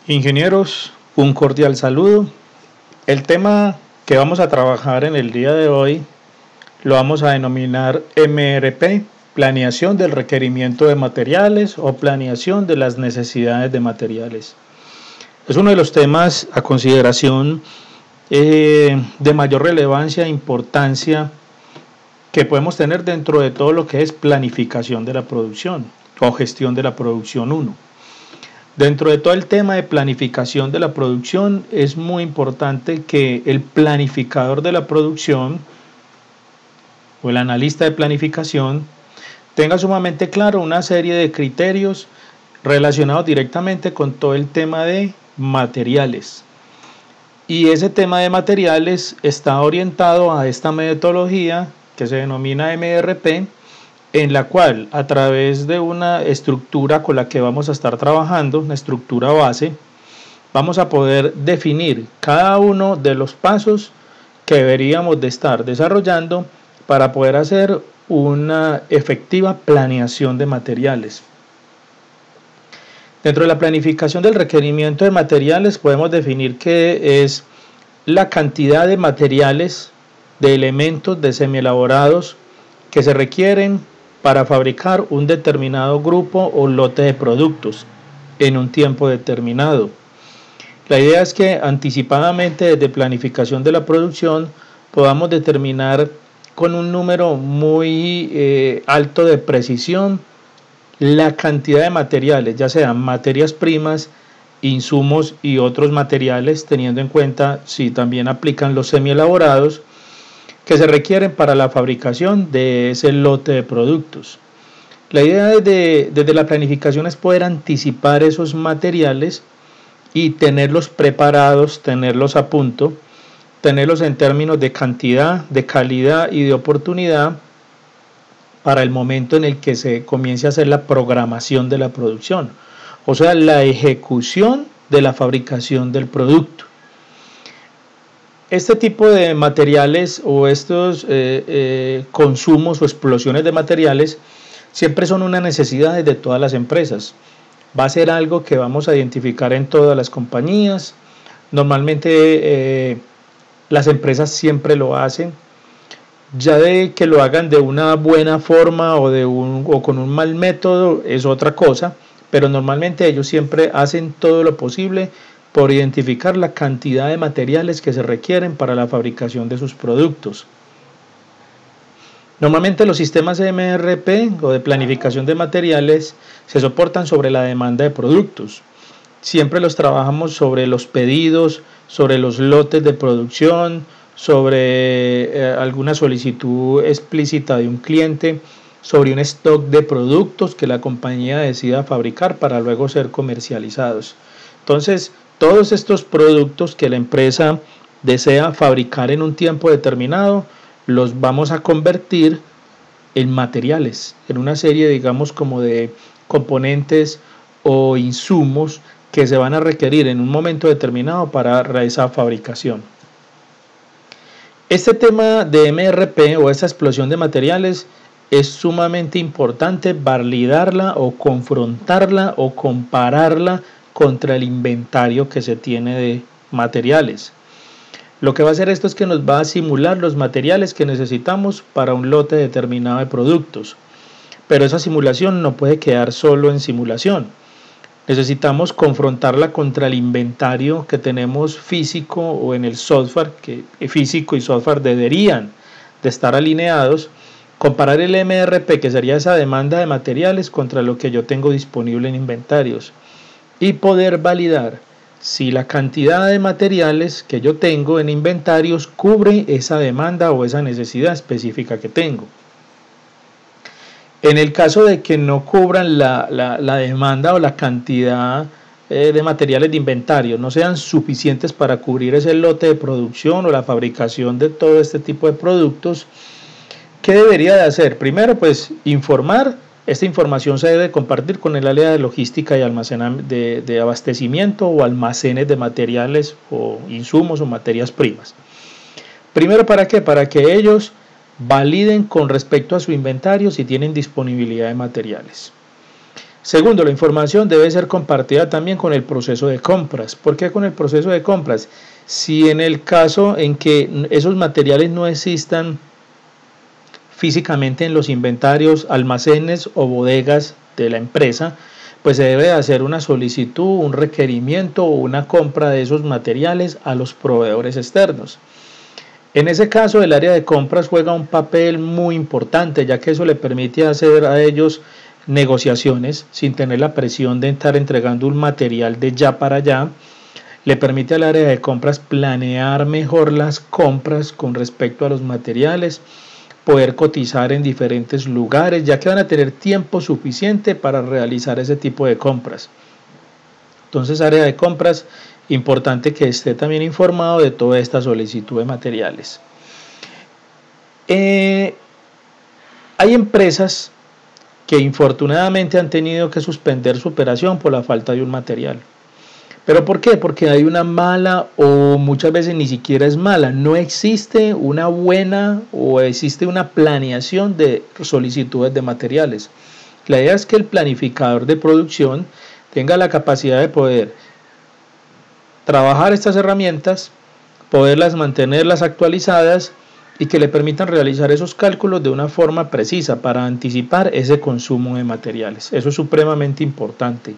Ingenieros, un cordial saludo. El tema que vamos a trabajar en el día de hoy lo vamos a denominar MRP, planeación del requerimiento de materiales o planeación de las necesidades de materiales. Es uno de los temas a consideración de mayor relevancia e importancia que podemos tener dentro de todo lo que es planificación de la producción o gestión de la producción 1. Dentro de todo el tema de planificación de la producción es muy importante que el planificador de la producción o el analista de planificación tenga sumamente claro una serie de criterios relacionados directamente con todo el tema de materiales. Y ese tema de materiales está orientado a esta metodología que se denomina MRP, en la cual a través de una estructura con la que vamos a estar trabajando, una estructura base, vamos a poder definir cada uno de los pasos que deberíamos de estar desarrollando para poder hacer una efectiva planeación de materiales. Dentro de la planificación del requerimiento de materiales podemos definir que es la cantidad de materiales, de elementos, de semielaborados que se requieren para fabricar un determinado grupo o lote de productos en un tiempo determinado. La idea es que anticipadamente desde planificación de la producción podamos determinar con un número muy alto de precisión la cantidad de materiales, ya sean materias primas, insumos y otros materiales, teniendo en cuenta si también aplican los semielaborados que se requieren para la fabricación de ese lote de productos. La idea desde la planificación es poder anticipar esos materiales y tenerlos preparados, tenerlos a punto, tenerlos en términos de cantidad, de calidad y de oportunidad para el momento en el que se comience a hacer la programación de la producción, o sea, la ejecución de la fabricación del producto. Este tipo de materiales o estos consumos o explosiones de materiales siempre son una necesidad de todas las empresas. Va a ser algo que vamos a identificar en todas las compañías. Normalmente las empresas siempre lo hacen. Ya de que lo hagan de una buena forma o con un mal método es otra cosa, pero normalmente ellos siempre hacen todo lo posible por identificar la cantidad de materiales que se requieren para la fabricación de sus productos. Normalmente los sistemas de MRP o de planificación de materiales se soportan sobre la demanda de productos. Siempre los trabajamos sobre los pedidos, sobre los lotes de producción, sobre alguna solicitud explícita de un cliente, sobre un stock de productos que la compañía decida fabricar para luego ser comercializados. Entonces, todos estos productos que la empresa desea fabricar en un tiempo determinado, los vamos a convertir en materiales, en una serie, digamos, como de componentes o insumos que se van a requerir en un momento determinado para esa fabricación. Este tema de MRP o esta explosión de materiales es sumamente importante validarla o confrontarla o compararla contra el inventario que se tiene de materiales. Lo que va a hacer esto es que nos va a simular los materiales que necesitamos para un lote determinado de productos. Pero esa simulación no puede quedar solo en simulación. Necesitamos confrontarla contra el inventario que tenemos físico o en el software, que físico y software deberían de estar alineados. Comparar el MRP, que sería esa demanda de materiales, contra lo que yo tengo disponible en inventarios. Y poder validar si la cantidad de materiales que yo tengo en inventarios cubre esa demanda o esa necesidad específica que tengo. En el caso de que no cubran la demanda o la cantidad de materiales de inventario, no sean suficientes para cubrir ese lote de producción o la fabricación de todo este tipo de productos, ¿qué debería de hacer? Primero, pues informar. Esta información se debe compartir con el área de logística y almacenamiento de abastecimiento o almacenes de materiales o insumos o materias primas. Primero, ¿para qué? Para que ellos validen con respecto a su inventario si tienen disponibilidad de materiales. Segundo, la información debe ser compartida también con el proceso de compras. ¿Por qué con el proceso de compras? Si en el caso en que esos materiales no existan físicamente en los inventarios, almacenes o bodegas de la empresa, pues se debe hacer una solicitud, un requerimiento o una compra de esos materiales a los proveedores externos. En ese caso, el área de compras juega un papel muy importante, ya que eso le permite hacer a ellos negociaciones sin tener la presión de estar entregando un material de ya para allá. Le permite al área de compras planear mejor las compras con respecto a los materiales, poder cotizar en diferentes lugares, ya que van a tener tiempo suficiente para realizar ese tipo de compras. Entonces, área de compras, importante que esté también informado de toda esta solicitud de materiales. Hay empresas que infortunadamente han tenido que suspender su operación por la falta de un material. ¿Pero por qué? Porque hay una mala, o muchas veces ni siquiera es mala, no existe una buena o existe una planeación de solicitudes de materiales. La idea es que el planificador de producción tenga la capacidad de poder trabajar estas herramientas, poderlas mantenerlas actualizadas y que le permitan realizar esos cálculos de una forma precisa para anticipar ese consumo de materiales. Eso es supremamente importante.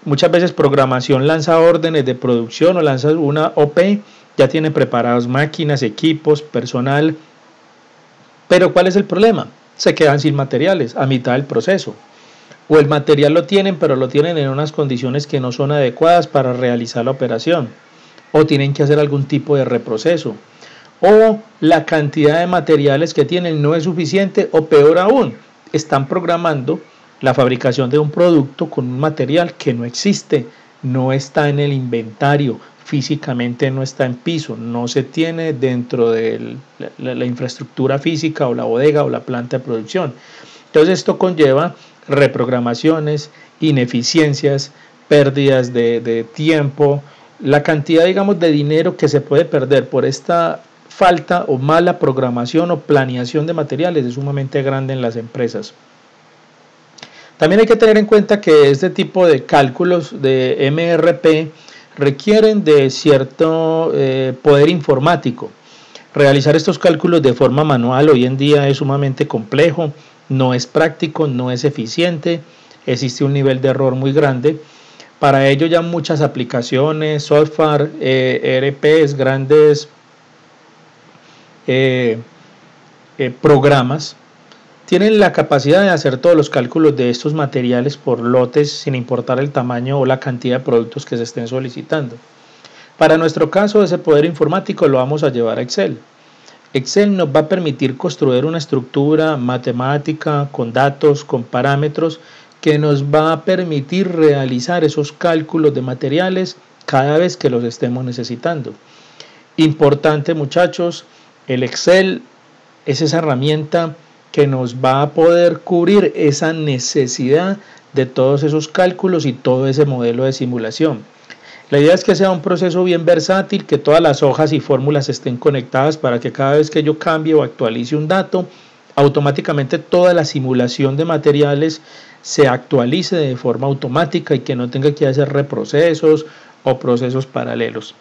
Muchas veces programación lanza órdenes de producción o lanza una OP, ya tiene preparadas máquinas, equipos, personal, pero ¿cuál es el problema? Se quedan sin materiales a mitad del proceso, o el material lo tienen, pero lo tienen en unas condiciones que no son adecuadas para realizar la operación, o tienen que hacer algún tipo de reproceso, o la cantidad de materiales que tienen no es suficiente, o peor aún, están programando la fabricación de un producto con un material que no existe, no está en el inventario, físicamente no está en piso, no se tiene dentro de la infraestructura física o la bodega o la planta de producción. Entonces esto conlleva reprogramaciones, ineficiencias, pérdidas de tiempo, la cantidad, digamos, de dinero que se puede perder por esta falta o mala programación o planeación de materiales es sumamente grande en las empresas. También hay que tener en cuenta que este tipo de cálculos de MRP requieren de cierto poder informático. Realizar estos cálculos de forma manual hoy en día es sumamente complejo, no es práctico, no es eficiente, existe un nivel de error muy grande. Para ello ya muchas aplicaciones, software, ERPs, grandes programas tienen la capacidad de hacer todos los cálculos de estos materiales por lotes sin importar el tamaño o la cantidad de productos que se estén solicitando. Para nuestro caso, ese poder informático lo vamos a llevar a Excel. Excel nos va a permitir construir una estructura matemática con datos, con parámetros que nos va a permitir realizar esos cálculos de materiales cada vez que los estemos necesitando. Importante, muchachos, el Excel es esa herramienta que nos va a poder cubrir esa necesidad de todos esos cálculos y todo ese modelo de simulación. La idea es que sea un proceso bien versátil, que todas las hojas y fórmulas estén conectadas para que cada vez que yo cambie o actualice un dato, automáticamente toda la simulación de materiales se actualice de forma automática y que no tenga que hacer reprocesos o procesos paralelos.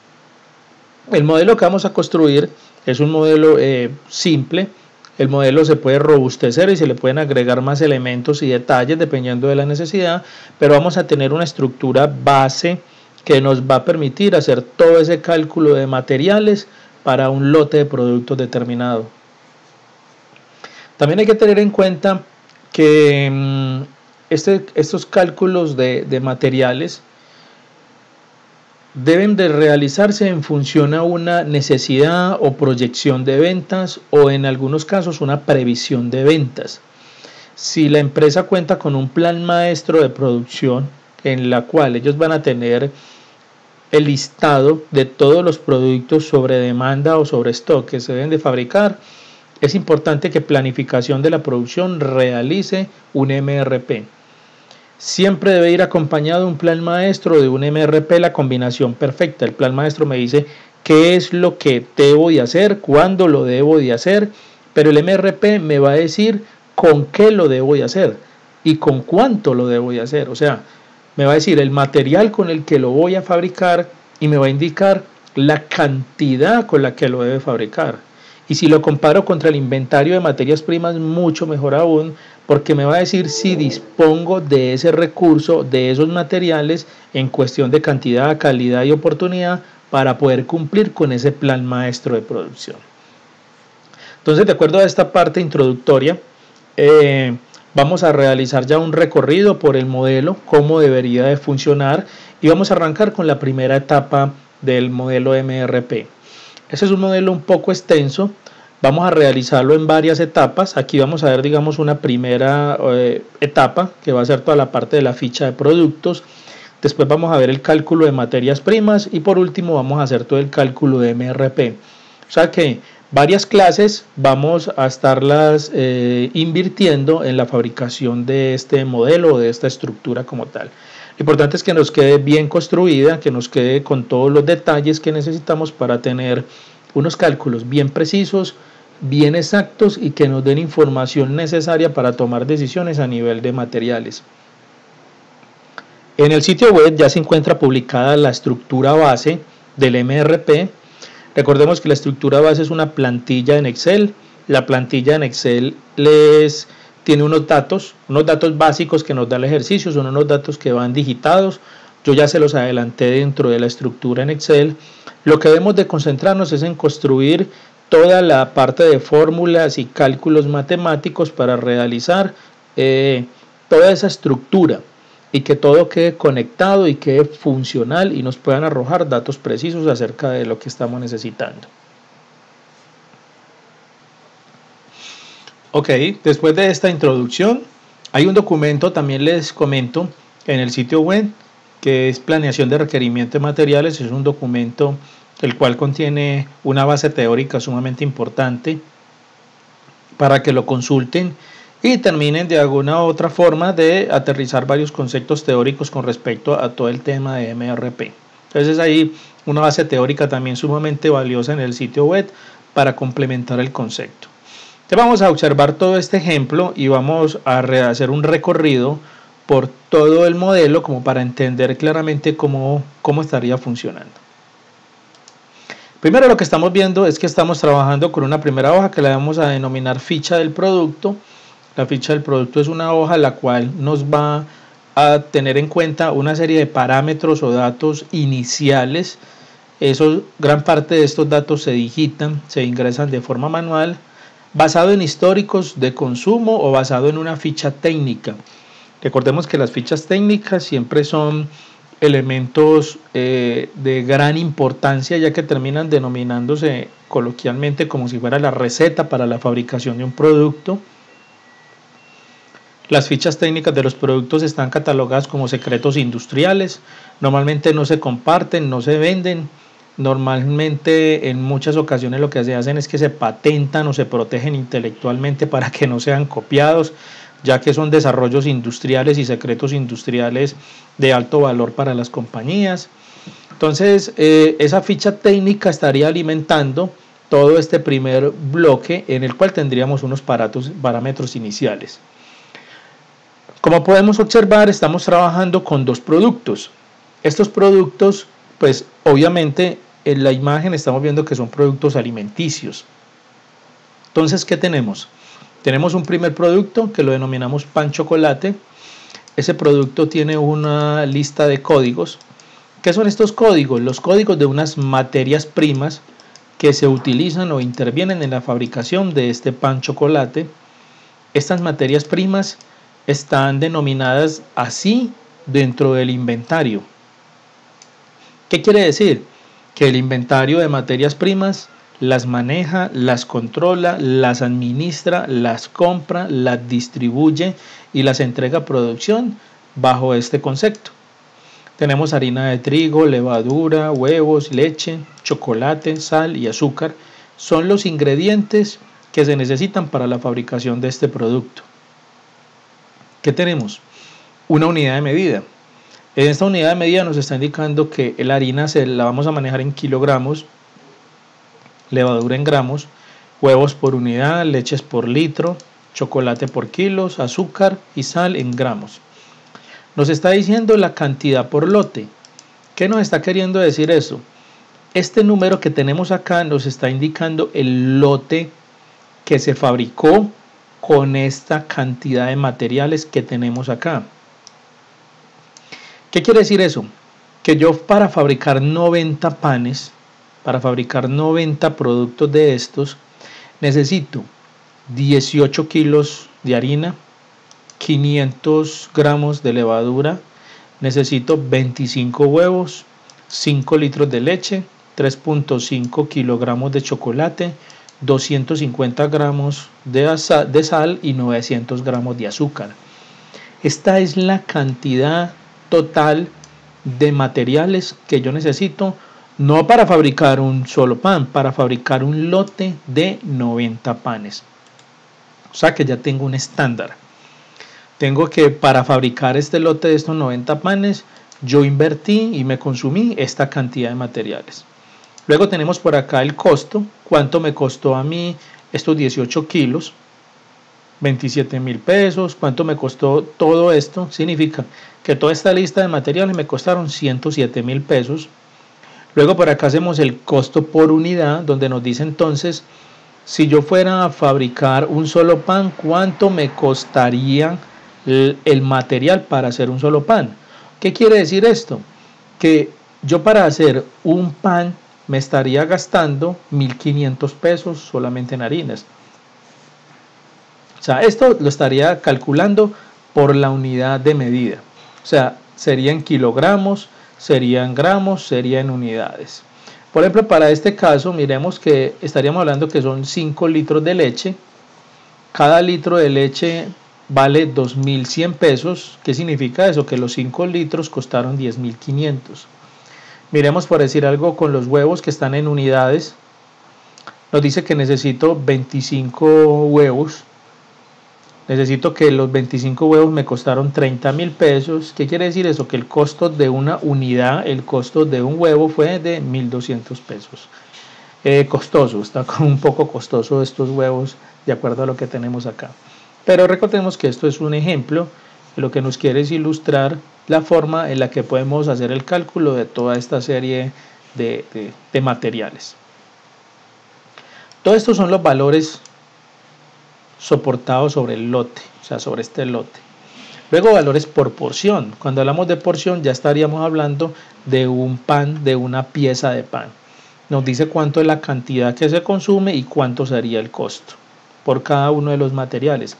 El modelo que vamos a construir es un modelo simple. El modelo se puede robustecer y se le pueden agregar más elementos y detalles dependiendo de la necesidad, pero vamos a tener una estructura base que nos va a permitir hacer todo ese cálculo de materiales para un lote de productos determinado. También hay que tener en cuenta que estos cálculos de materiales deben de realizarse en función a una necesidad o proyección de ventas o en algunos casos una previsión de ventas. Si la empresa cuenta con un plan maestro de producción en la cual ellos van a tener el listado de todos los productos sobre demanda o sobre stock que se deben de fabricar, es importante que planificación de la producción realice un MRP. Siempre debe ir acompañado de un plan maestro, de un MRP, la combinación perfecta. El plan maestro me dice qué es lo que debo de hacer, cuándo lo debo de hacer, pero el MRP me va a decir con qué lo debo de hacer. y con cuánto lo debo de hacer. O sea, me va a decir el material con el que lo voy a fabricar y me va a indicar la cantidad con la que lo debe fabricar. Y si lo comparo contra el inventario de materias primas, mucho mejor aún, porque me va a decir si dispongo de ese recurso, de esos materiales, en cuestión de cantidad, calidad y oportunidad, para poder cumplir con ese plan maestro de producción. Entonces, de acuerdo a esta parte introductoria, vamos a realizar ya un recorrido por el modelo, cómo debería de funcionar, y vamos a arrancar con la primera etapa del modelo MRP. Ese es un modelo un poco extenso, vamos a realizarlo en varias etapas. Aquí vamos a ver, digamos, una primera etapa que va a ser toda la parte de la ficha de productos. Después vamos a ver el cálculo de materias primas y por último vamos a hacer todo el cálculo de MRP. O sea que varias clases vamos a estarlas invirtiendo en la fabricación de este modelo o de esta estructura como tal. Lo importante es que nos quede bien construida, que nos quede con todos los detalles que necesitamos para tener unos cálculos bien precisos, bien exactos y que nos den información necesaria para tomar decisiones a nivel de materiales. En el sitio web ya se encuentra publicada la estructura base del MRP. Recordemos que la estructura base es una plantilla en Excel. La plantilla en Excel tiene unos datos básicos que nos da el ejercicio, son unos datos que van digitados. Yo ya se los adelanté dentro de la estructura en Excel. Lo que debemos de concentrarnos es en construir toda la parte de fórmulas y cálculos matemáticos para realizar toda esa estructura y que todo quede conectado y quede funcional y nos puedan arrojar datos precisos acerca de lo que estamos necesitando. Ok, después de esta introducción, hay un documento, también les comento, en el sitio web, que es planeación de requerimiento de materiales. Es un documento el cual contiene una base teórica sumamente importante para que lo consulten y terminen de alguna u otra forma de aterrizar varios conceptos teóricos con respecto a todo el tema de MRP. Entonces hay una base teórica también sumamente valiosa en el sitio web para complementar el concepto. Entonces vamos a observar todo este ejemplo y vamos a hacer un recorrido por todo el modelo como para entender claramente cómo estaría funcionando. Primero lo que estamos viendo es que estamos trabajando con una primera hoja que la vamos a denominar ficha del producto. La ficha del producto es una hoja la cual nos va a tener en cuenta una serie de parámetros o datos iniciales. Gran parte de estos datos se digitan, se ingresan de forma manual, basado en históricos de consumo o basado en una ficha técnica. Recordemos que las fichas técnicas siempre son elementos de gran importancia, ya que terminan denominándose coloquialmente como si fuera la receta para la fabricación de un producto. Las fichas técnicas de los productos están catalogadas como secretos industriales, normalmente no se comparten, no se venden. Normalmente en muchas ocasiones lo que se hacen es que se patentan o se protegen intelectualmente para que no sean copiados, ya que son desarrollos industriales y secretos industriales de alto valor para las compañías. Entonces esa ficha técnica estaría alimentando todo este primer bloque en el cual tendríamos unos parámetros iniciales. Como podemos observar, estamos trabajando con dos productos. Estos productos, pues obviamente en la imagen estamos viendo que son productos alimenticios. Entonces, ¿qué tenemos? Tenemos un primer producto que lo denominamos pan chocolate. Ese producto tiene una lista de códigos. ¿Qué son estos códigos? Los códigos de unas materias primas que se utilizan o intervienen en la fabricación de este pan chocolate. Estas materias primas están denominadas así dentro del inventario. ¿Qué quiere decir? Que el inventario de materias primas las maneja, las controla, las administra, las compra, las distribuye y las entrega a producción bajo este concepto. Tenemos harina de trigo, levadura, huevos, leche, chocolate, sal y azúcar. Son los ingredientes que se necesitan para la fabricación de este producto. ¿Qué tenemos? Una unidad de medida. En esta unidad de medida nos está indicando que la harina la vamos a manejar en kilogramos, levadura en gramos, huevos por unidad, leches por litro, chocolate por kilos, azúcar y sal en gramos. Nos está diciendo la cantidad por lote. ¿Qué nos está queriendo decir eso? Este número que tenemos acá nos está indicando el lote que se fabricó con esta cantidad de materiales que tenemos acá. ¿Qué quiere decir eso? Que yo para fabricar 90 panes, para fabricar 90 productos de estos, necesito 18 kilos de harina, 500 gramos de levadura, necesito 25 huevos, 5 litros de leche, 3.5 kilogramos de chocolate, 250 gramos de sal y 900 gramos de azúcar. Esta es la cantidad total de materiales que yo necesito, no para fabricar un solo pan, para fabricar un lote de 90 panes. O sea que ya tengo un estándar. Tengo que para fabricar este lote de estos 90 panes, yo invertí y me consumí esta cantidad de materiales. Luego tenemos por acá el costo, cuánto me costó a mí estos 18 kilos, 27.000 pesos, cuánto me costó todo esto, significa que toda esta lista de materiales me costaron 107.000 pesos. Luego por acá hacemos el costo por unidad, donde nos dice entonces, si yo fuera a fabricar un solo pan, ¿cuánto me costaría el material para hacer un solo pan? ¿Qué quiere decir esto? Que yo para hacer un pan me estaría gastando 1.500 pesos solamente en harinas. O sea, esto lo estaría calculando por la unidad de medida. O sea, serían kilogramos, serían gramos, serían unidades. Por ejemplo, para este caso, miremos que estaríamos hablando que son 5 litros de leche. Cada litro de leche vale 2.100 pesos. ¿Qué significa eso? Que los 5 litros costaron 10.500. Miremos por decir algo con los huevos que están en unidades. Nos dice que necesito 25 huevos. Necesito que los 25 huevos me costaron 30.000 pesos. ¿Qué quiere decir eso? Que el costo de una unidad, el costo de un huevo fue de 1.200 pesos. Costoso, está un poco costoso estos huevos de acuerdo a lo que tenemos acá. Pero recordemos que esto es un ejemplo. Lo que nos quiere es ilustrar la forma en la que podemos hacer el cálculo de toda esta serie de materiales. Todos estos son los valores soportados sobre el lote, o sea, sobre este lote. Luego valores por porción. Cuando hablamos de porción ya estaríamos hablando de un pan, de una pieza de pan. Nos dice cuánto es la cantidad que se consume y cuánto sería el costo por cada uno de los materiales.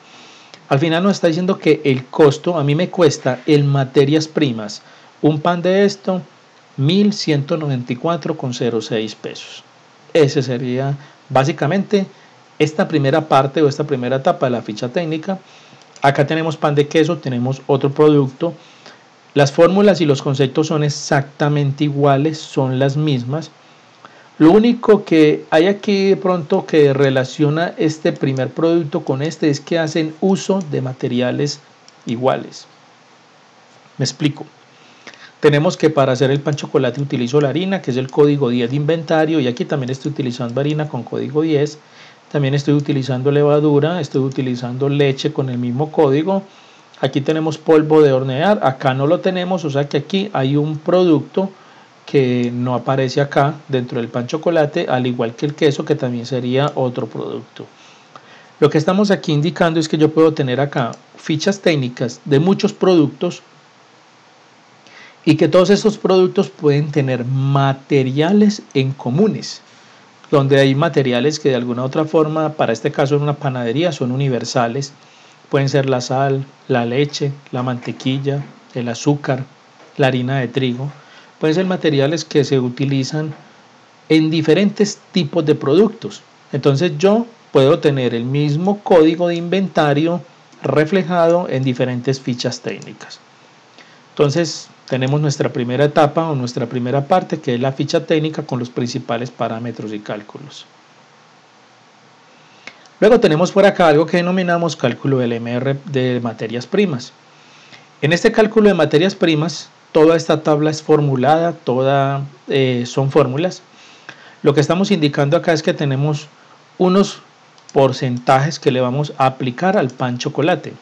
Al final nos está diciendo que el costo a mí me cuesta en materias primas, un pan de esto, 1.194,06 pesos. Ese sería básicamente esta primera parte o esta primera etapa de la ficha técnica. Acá tenemos pan de queso, tenemos otro producto. Las fórmulas y los conceptos son exactamente iguales, son las mismas. Lo único que hay aquí de pronto que relaciona este primer producto con este es que hacen uso de materiales iguales. Me explico. Tenemos que para hacer el pan chocolate utilizo la harina, que es el código 10 de inventario, y aquí también estoy utilizando harina con código 10. También estoy utilizando levadura, estoy utilizando leche con el mismo código. Aquí tenemos polvo de hornear, acá no lo tenemos, o sea que aquí hay un producto que no aparece acá dentro del pan chocolate, al igual que el queso, que también sería otro producto. Lo que estamos aquí indicando es que yo puedo tener acá fichas técnicas de muchos productos y que todos estos productos pueden tener materiales en comunes, donde hay materiales que de alguna u otra forma, para este caso en una panadería, son universales. Pueden ser la sal, la leche, la mantequilla, el azúcar, la harina de trigo. Pueden ser materiales que se utilizan en diferentes tipos de productos. Entonces yo puedo tener el mismo código de inventario reflejado en diferentes fichas técnicas. Entonces tenemos nuestra primera etapa o nuestra primera parte, que es la ficha técnica con los principales parámetros y cálculos. Luego tenemos por acá algo que denominamos cálculo del MR de materias primas. En este cálculo de materias primas, toda esta tabla es formulada, son fórmulas. Lo que estamos indicando acá es que tenemos unos porcentajes que le vamos a aplicar al pan chocolate.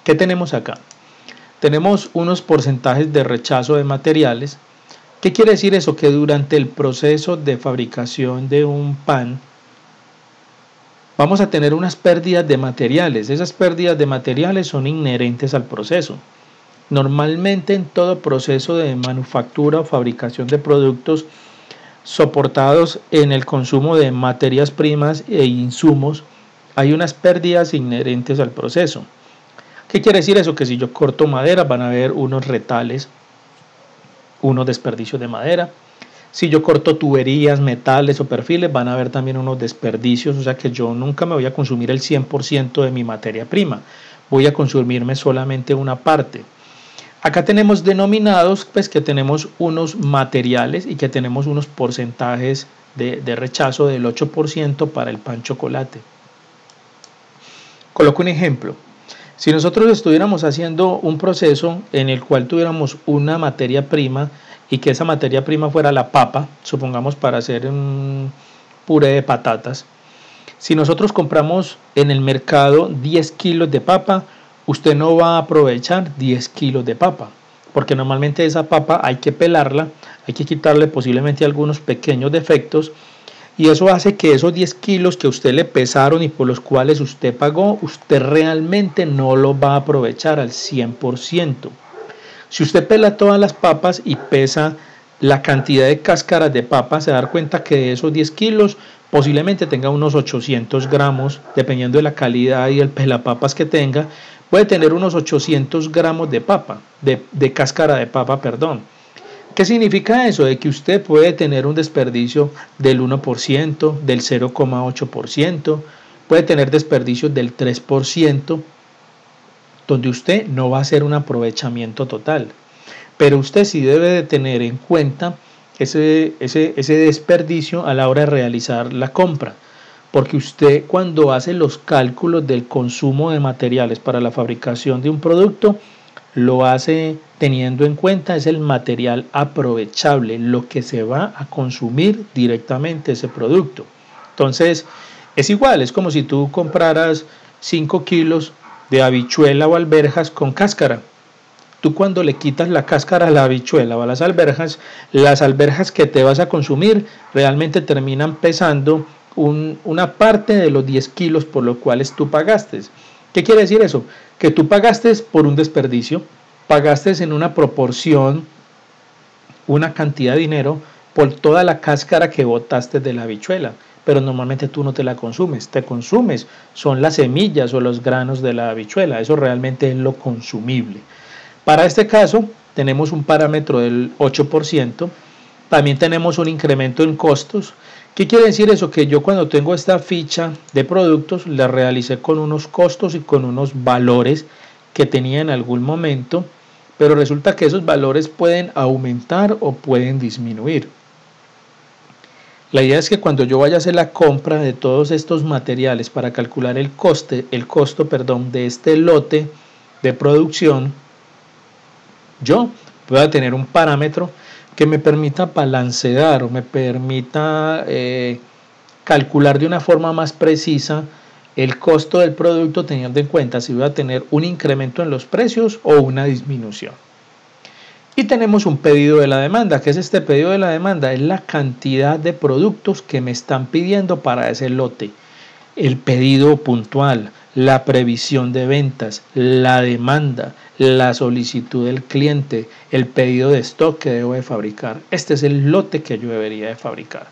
¿Qué tenemos acá? Tenemos unos porcentajes de rechazo de materiales. ¿Qué quiere decir eso? Que durante el proceso de fabricación de un pan vamos a tener unas pérdidas de materiales. Esas pérdidas de materiales son inherentes al proceso. Normalmente en todo proceso de manufactura o fabricación de productos soportados en el consumo de materias primas e insumos, hay unas pérdidas inherentes al proceso. ¿Qué quiere decir eso? Que si yo corto madera van a haber unos retales, unos desperdicios de madera. Si yo corto tuberías, metales o perfiles, van a haber también unos desperdicios, o sea que yo nunca me voy a consumir el 100% de mi materia prima, voy a consumirme solamente una parte. Acá tenemos denominados, pues que tenemos unos materiales y que tenemos unos porcentajes de rechazo del 8% para el pan chocolate. Coloco un ejemplo. Si nosotros estuviéramos haciendo un proceso en el cual tuviéramos una materia prima y que esa materia prima fuera la papa, supongamos para hacer un puré de patatas, si nosotros compramos en el mercado 10 kilos de papa, usted no va a aprovechar 10 kilos de papa, porque normalmente esa papa hay que pelarla, hay que quitarle posiblemente algunos pequeños defectos, y eso hace que esos 10 kilos que a usted le pesaron y por los cuales usted pagó, usted realmente no lo va a aprovechar al 100%. Si usted pela todas las papas y pesa la cantidad de cáscaras de papa, se va a dar cuenta que de esos 10 kilos posiblemente tenga unos 800 gramos, dependiendo de la calidad y el pelapapas que tenga, puede tener unos 800 gramos de papa, de cáscara de papa, perdón. ¿Qué significa eso? De que usted puede tener un desperdicio del 1%, del 0,8%, puede tener desperdicios del 3%, donde usted no va a hacer un aprovechamiento total. Pero usted sí debe de tener en cuenta ese desperdicio a la hora de realizar la compra. Porque usted cuando hace los cálculos del consumo de materiales para la fabricación de un producto, lo hace teniendo en cuenta es el material aprovechable, lo que se va a consumir directamente ese producto. Entonces, es igual, es como si tú compraras 5 kilos de habichuela o alberjas con cáscara. Tú cuando le quitas la cáscara a la habichuela o a las alberjas que te vas a consumir realmente terminan pesando una parte de los 10 kilos por los cuales tú pagaste. ¿Qué quiere decir eso? Que tú pagaste por un desperdicio, pagaste en una proporción, una cantidad de dinero por toda la cáscara que botaste de la habichuela, pero normalmente tú no te la consumes, son las semillas o los granos de la habichuela, eso realmente es lo consumible. Para este caso tenemos un parámetro del 8%, también tenemos un incremento en costos. ¿Qué quiere decir eso? Que yo cuando tengo esta ficha de productos la realicé con unos costos y con unos valores que tenía en algún momento, pero resulta que esos valores pueden aumentar o pueden disminuir. La idea es que cuando yo vaya a hacer la compra de todos estos materiales para calcular el costo de este lote de producción, yo voy a tener un parámetro que me permita balancear o me permita calcular de una forma más precisa el costo del producto, teniendo en cuenta si voy a tener un incremento en los precios o una disminución. Y tenemos un pedido de la demanda. ¿Qué es este pedido de la demanda? Es la cantidad de productos que me están pidiendo para ese lote. El pedido puntual, la previsión de ventas, la demanda, la solicitud del cliente, el pedido de stock que debo de fabricar. Este es el lote que yo debería de fabricar.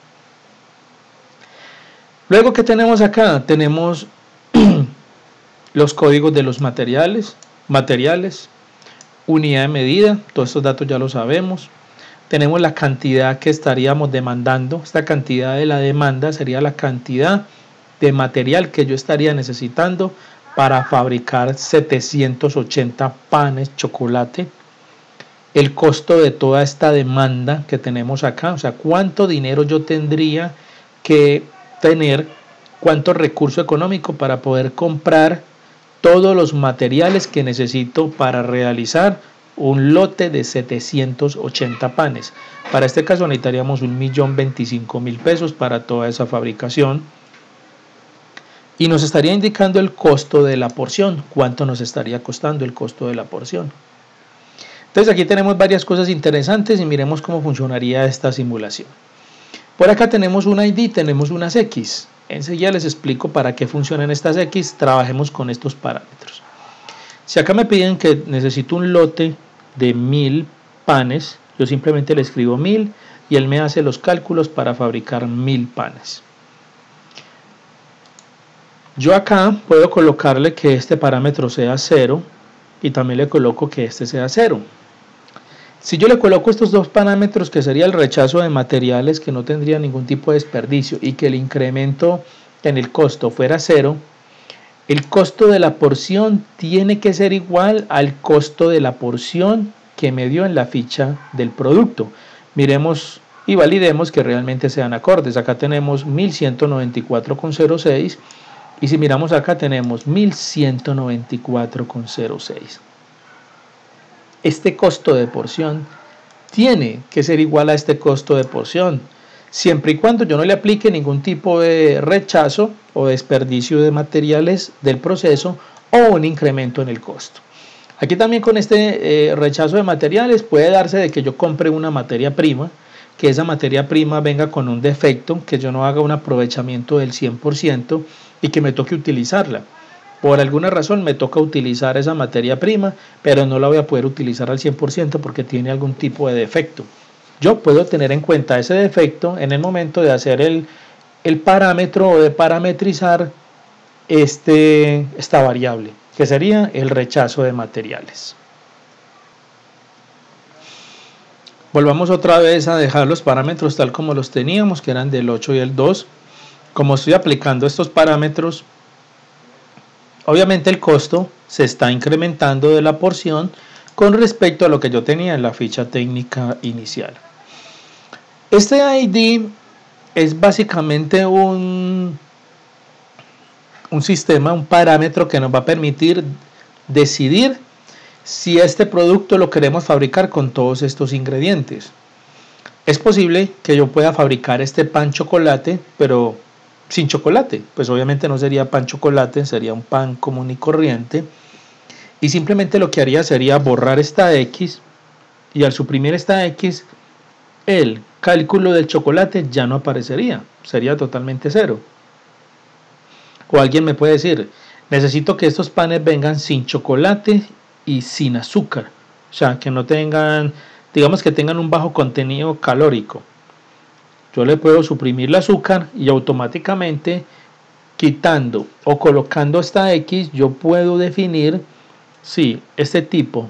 Luego, ¿qué tenemos acá? Tenemos los códigos de los materiales, unidad de medida, todos estos datos ya los sabemos. Tenemos la cantidad que estaríamos demandando. Esta cantidad de la demanda sería la cantidad de material que yo estaría necesitando para fabricar 780 panes chocolate. El costo de toda esta demanda que tenemos acá, o sea, cuánto dinero yo tendría que tener, cuánto recurso económico para poder comprar todos los materiales que necesito para realizar un lote de 780 panes. Para este caso necesitaríamos 1.025.000 pesos para toda esa fabricación. y nos estaría indicando el costo de la porción, cuánto nos estaría costando el costo de la porción. Entonces aquí tenemos varias cosas interesantes y miremos cómo funcionaría esta simulación. Por acá tenemos un ID, tenemos unas X. Enseguida les explico para qué funcionan estas X, trabajemos con estos parámetros. Si acá me piden que necesito un lote de 1000 panes, yo simplemente le escribo 1000 y él me hace los cálculos para fabricar 1000 panes. Yo acá puedo colocarle que este parámetro sea 0 y también le coloco que este sea 0. Si yo le coloco estos dos parámetros, que sería el rechazo de materiales, que no tendría ningún tipo de desperdicio, y que el incremento en el costo fuera 0, el costo de la porción tiene que ser igual al costo de la porción que me dio en la ficha del producto. Miremos y validemos que realmente sean acordes. Acá tenemos 1194,06 y si miramos acá tenemos 1194,06. Este costo de porción tiene que ser igual a este costo de porción, siempre y cuando yo no le aplique ningún tipo de rechazo o desperdicio de materiales del proceso o un incremento en el costo. Aquí también con este rechazo de materiales puede darse de que yo compre una materia prima, que esa materia prima venga con un defecto, que yo no haga un aprovechamiento del 100% y que me toque utilizarla. Por alguna razón me toca utilizar esa materia prima, pero no la voy a poder utilizar al 100% porque tiene algún tipo de defecto. Yo puedo tener en cuenta ese defecto en el momento de hacer el parámetro o de parametrizar esta variable, que sería el rechazo de materiales. Volvamos otra vez a dejar los parámetros tal como los teníamos, que eran del 8 y el 2. Como estoy aplicando estos parámetros, obviamente el costo se está incrementando de la porción con respecto a lo que yo tenía en la ficha técnica inicial. Este ID es básicamente un sistema, un parámetro que nos va a permitir decidir si este producto lo queremos fabricar con todos estos ingredientes. Es posible que yo pueda fabricar este pan chocolate, pero sin chocolate, pues obviamente no sería pan chocolate, sería un pan común y corriente, y simplemente lo que haría sería borrar esta X, y al suprimir esta X, el cálculo del chocolate ya no aparecería, sería totalmente 0. O alguien me puede decir, necesito que estos panes vengan sin chocolate y sin azúcar, o sea, que no tengan, digamos que tengan un bajo contenido calórico. Yo le puedo suprimir el azúcar y automáticamente quitando o colocando esta X yo puedo definir si este tipo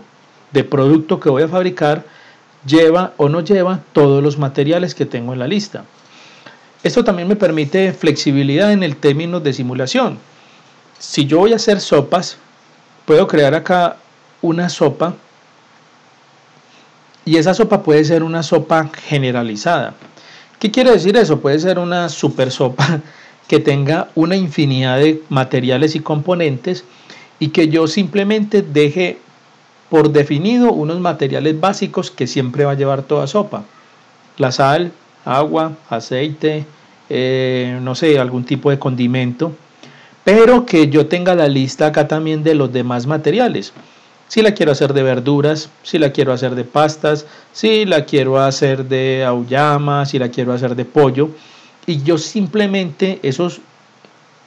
de producto que voy a fabricar lleva o no lleva todos los materiales que tengo en la lista. Esto también me permite flexibilidad en el término de simulación. Si yo voy a hacer sopas, puedo crear acá una sopa y esa sopa puede ser una sopa generalizada. ¿Qué quiere decir eso? Puede ser una super sopa que tenga una infinidad de materiales y componentes y que yo simplemente deje por definido unos materiales básicos que siempre va a llevar toda sopa. La sal, agua, aceite, no sé, algún tipo de condimento, pero que yo tenga la lista acá también de los demás materiales. Si la quiero hacer de verduras, si la quiero hacer de pastas, si la quiero hacer de auyama, si la quiero hacer de pollo, y yo simplemente esos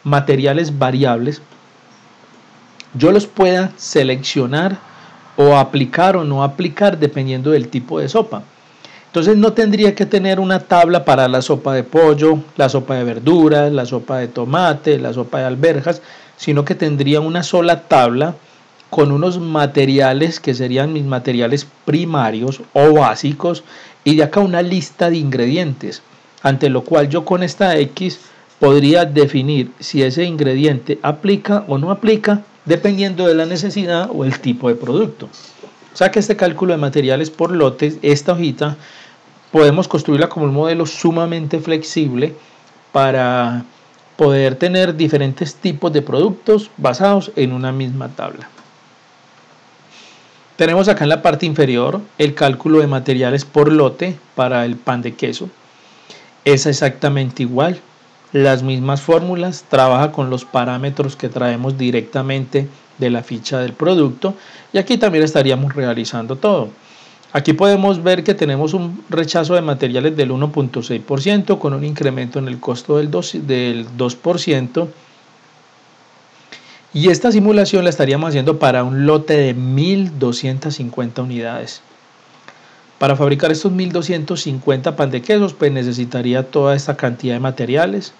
materiales variables yo los pueda seleccionar o aplicar o no aplicar dependiendo del tipo de sopa. Entonces no tendría que tener una tabla para la sopa de pollo, la sopa de verduras, la sopa de tomate, la sopa de alberjas, sino que tendría una sola tabla con unos materiales que serían mis materiales primarios o básicos y de acá una lista de ingredientes, ante lo cual yo con esta X podría definir si ese ingrediente aplica o no aplica dependiendo de la necesidad o el tipo de producto. O sea que este cálculo de materiales por lotes, esta hojita, podemos construirla como un modelo sumamente flexible para poder tener diferentes tipos de productos basados en una misma tabla. Tenemos acá en la parte inferior el cálculo de materiales por lote para el pan de queso. Es exactamente igual. las mismas fórmulas, trabaja con los parámetros que traemos directamente de la ficha del producto, y aquí también estaríamos realizando todo. Aquí podemos ver que tenemos un rechazo de materiales del 1.6% con un incremento en el costo del 2%, y esta simulación la estaríamos haciendo para un lote de 1250 unidades. Para fabricar estos 1250 pan de quesos, pues necesitaría toda esta cantidad de materiales.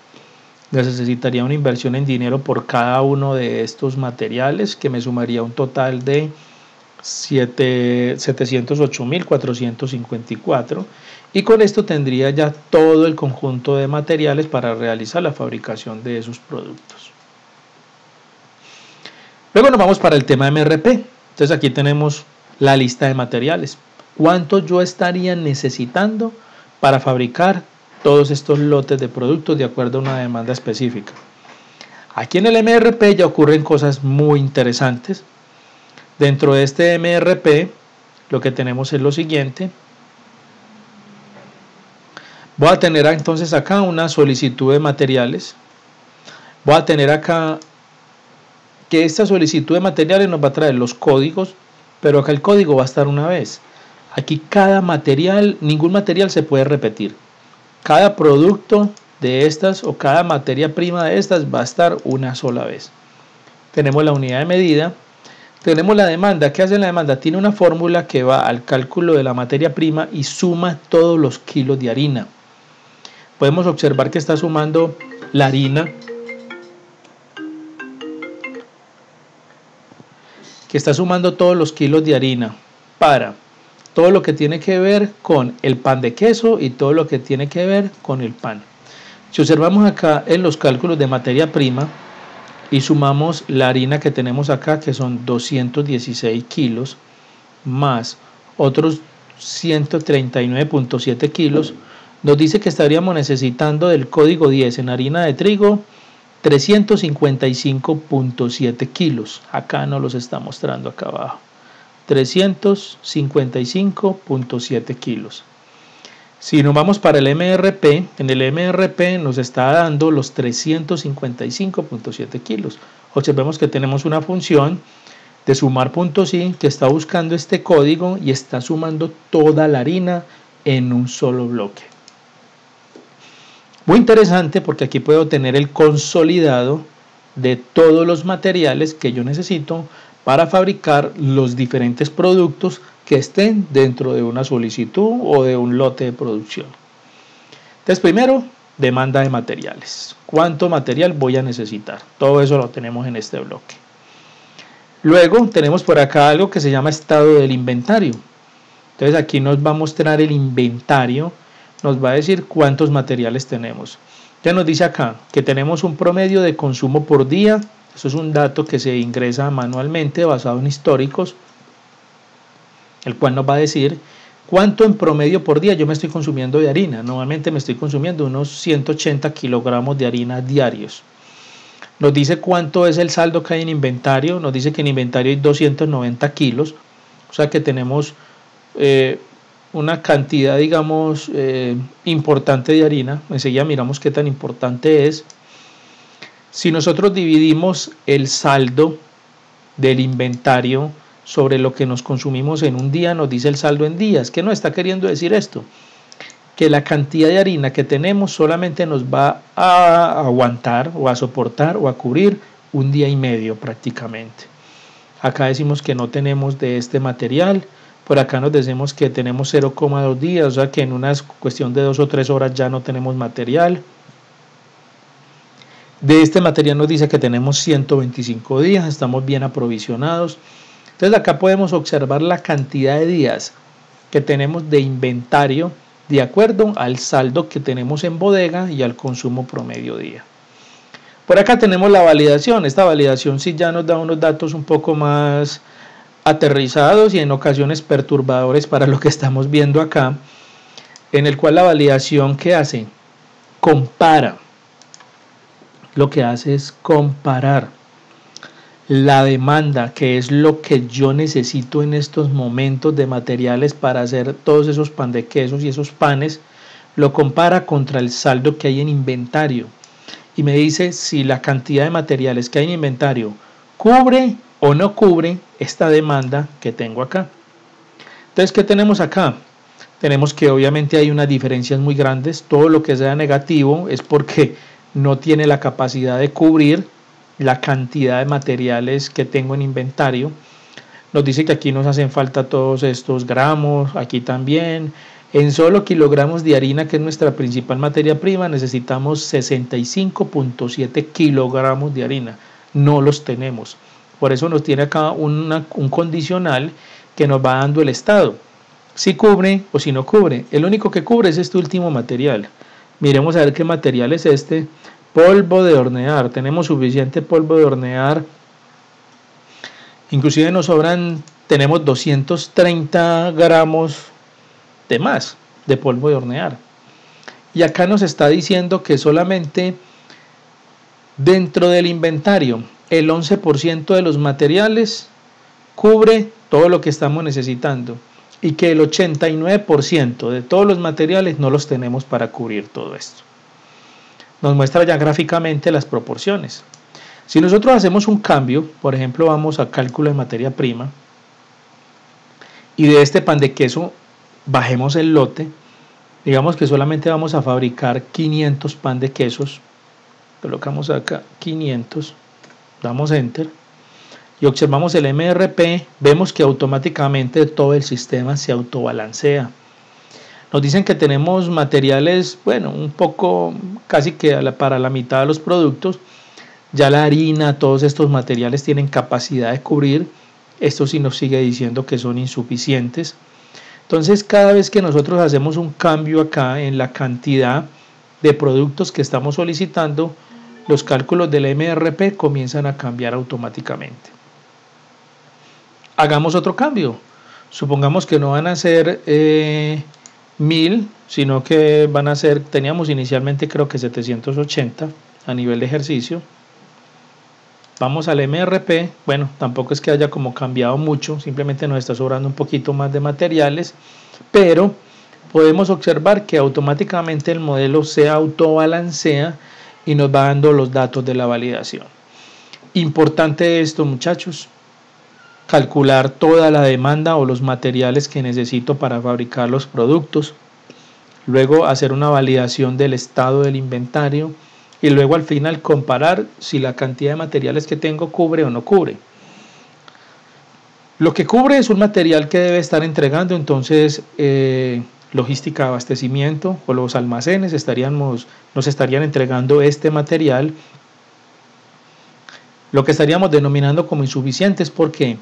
Necesitaría una inversión en dinero por cada uno de estos materiales, que me sumaría un total de 708.454, y con esto tendría ya todo el conjunto de materiales para realizar la fabricación de esos productos. Luego nos vamos para el tema MRP. Entonces aquí tenemos la lista de materiales. ¿Cuánto yo estaría necesitando para fabricar todos estos lotes de productos de acuerdo a una demanda específica? Aquí en el MRP ya ocurren cosas muy interesantes. Dentro de este MRP lo que tenemos es lo siguiente. Voy a tener entonces acá una solicitud de materiales. Voy a tener acá que esta solicitud de materiales nos va a traer los códigos, pero acá el código va a estar una vez. Aquí cada material, ningún material se puede repetir. Cada producto de estas o cada materia prima de estas va a estar una sola vez. Tenemos la unidad de medida. Tenemos la demanda. ¿Qué hace la demanda? Tiene una fórmula que va al cálculo de la materia prima y suma todos los kilos de harina. Podemos observar que está sumando la harina, que está sumando todos los kilos de harina para todo lo que tiene que ver con el pan de queso y todo lo que tiene que ver con el pan. Si observamos acá en los cálculos de materia prima y sumamos la harina que tenemos acá, que son 216 kilos, más otros 139.7 kilos, nos dice que estaríamos necesitando del código 10 en harina de trigo 355.7 kilos. Acá no los está mostrando acá abajo. 355.7 kilos. Si nos vamos para el MRP, en el MRP nos está dando los 355.7 kilos. Observemos que tenemos una función de sumar puntos y que está buscando este código y está sumando toda la harina en un solo bloque. Muy interesante, porque aquí puedo tener el consolidado de todos los materiales que yo necesito para fabricar los diferentes productos que estén dentro de una solicitud o de un lote de producción. Entonces, primero, demanda de materiales. ¿Cuánto material voy a necesitar? Todo eso lo tenemos en este bloque. Luego tenemos por acá algo que se llama estado del inventario. Entonces aquí nos va a mostrar el inventario, nos va a decir cuántos materiales tenemos. Ya nos dice acá que tenemos un promedio de consumo por día. Eso es un dato que se ingresa manualmente basado en históricos, el cual nos va a decir cuánto en promedio por día yo me estoy consumiendo de harina. Normalmente me estoy consumiendo unos 180 kilogramos de harina diarios. Nos dice cuánto es el saldo que hay en inventario. Nos dice que en inventario hay 290 kilos. O sea que tenemos una cantidad, digamos, importante de harina. Enseguida miramos qué tan importante es. Si nosotros dividimos el saldo del inventario sobre lo que nos consumimos en un día, nos dice el saldo en días. ¿Qué nos está queriendo decir esto? Que la cantidad de harina que tenemos solamente nos va a aguantar o a soportar o a cubrir un día y medio prácticamente. Acá decimos que no tenemos de este material. Por acá nos decimos que tenemos 0,2 días, o sea que en una cuestión de 2 o 3 horas ya no tenemos material. De este material nos dice que tenemos 125 días, estamos bien aprovisionados. Entonces acá podemos observar la cantidad de días que tenemos de inventario de acuerdo al saldo que tenemos en bodega y al consumo promedio día. Por acá tenemos la validación. Esta validación sí ya nos da unos datos un poco más aterrizados y en ocasiones perturbadores para lo que estamos viendo acá, en el cual la validación, ¿qué hace? Compara. Lo que hace es comparar la demanda, que es lo que yo necesito en estos momentos de materiales para hacer todos esos pan de quesos y esos panes, lo compara contra el saldo que hay en inventario. y me dice si la cantidad de materiales que hay en inventario cubre o no cubre esta demanda que tengo acá. Entonces, ¿qué tenemos acá? Tenemos que obviamente hay unas diferencias muy grandes. Todo lo que sea negativo es porque no tiene la capacidad de cubrir la cantidad de materiales que tengo en inventario. Nos dice que aquí nos hacen falta todos estos gramos, aquí también. En solo kilogramos de harina, que es nuestra principal materia prima, necesitamos 65.7 kilogramos de harina. No los tenemos. Por eso nos tiene acá un condicional que nos va dando el estado. Si cubre o si no cubre. El único que cubre es este último material. Miremos a ver qué material es este. Polvo de hornear. Tenemos suficiente polvo de hornear. Inclusive nos sobran, tenemos 230 gramos de más de polvo de hornear. Y acá nos está diciendo que solamente dentro del inventario el 11% de los materiales cubre todo lo que estamos necesitando y que el 89% de todos los materiales no los tenemos para cubrir todo esto. Nos muestra ya gráficamente las proporciones. Si nosotros hacemos un cambio, por ejemplo, vamos a cálculo de materia prima y de este pan de queso bajemos el lote, digamos que solamente vamos a fabricar 500 pan de quesos, colocamos acá 500, damos enter y observamos el MRP, vemos que automáticamente todo el sistema se autobalancea. Nos dicen que tenemos materiales, bueno, un poco, casi que para la mitad de los productos. Ya la harina, todos estos materiales tienen capacidad de cubrir. Esto sí nos sigue diciendo que son insuficientes. Entonces, cada vez que nosotros hacemos un cambio acá en la cantidad de productos que estamos solicitando, los cálculos del MRP comienzan a cambiar automáticamente. Hagamos otro cambio. Supongamos que no van a ser 1000, sino que van a ser, teníamos inicialmente creo que 780 a nivel de ejercicio. Vamos al MRP, bueno, tampoco es que haya como cambiado mucho, simplemente nos está sobrando un poquito más de materiales, pero podemos observar que automáticamente el modelo se autobalancea y nos va dando los datos de la validación. Importante esto, muchachos, calcular toda la demanda o los materiales que necesito para fabricar los productos, luego hacer una validación del estado del inventario, y luego al final comparar si la cantidad de materiales que tengo cubre o no cubre. Lo que cubre es un material que debe estar entregando, entonces logística de abastecimiento o los almacenes nos estarían entregando este material, lo que estaríamos denominando como insuficientes porque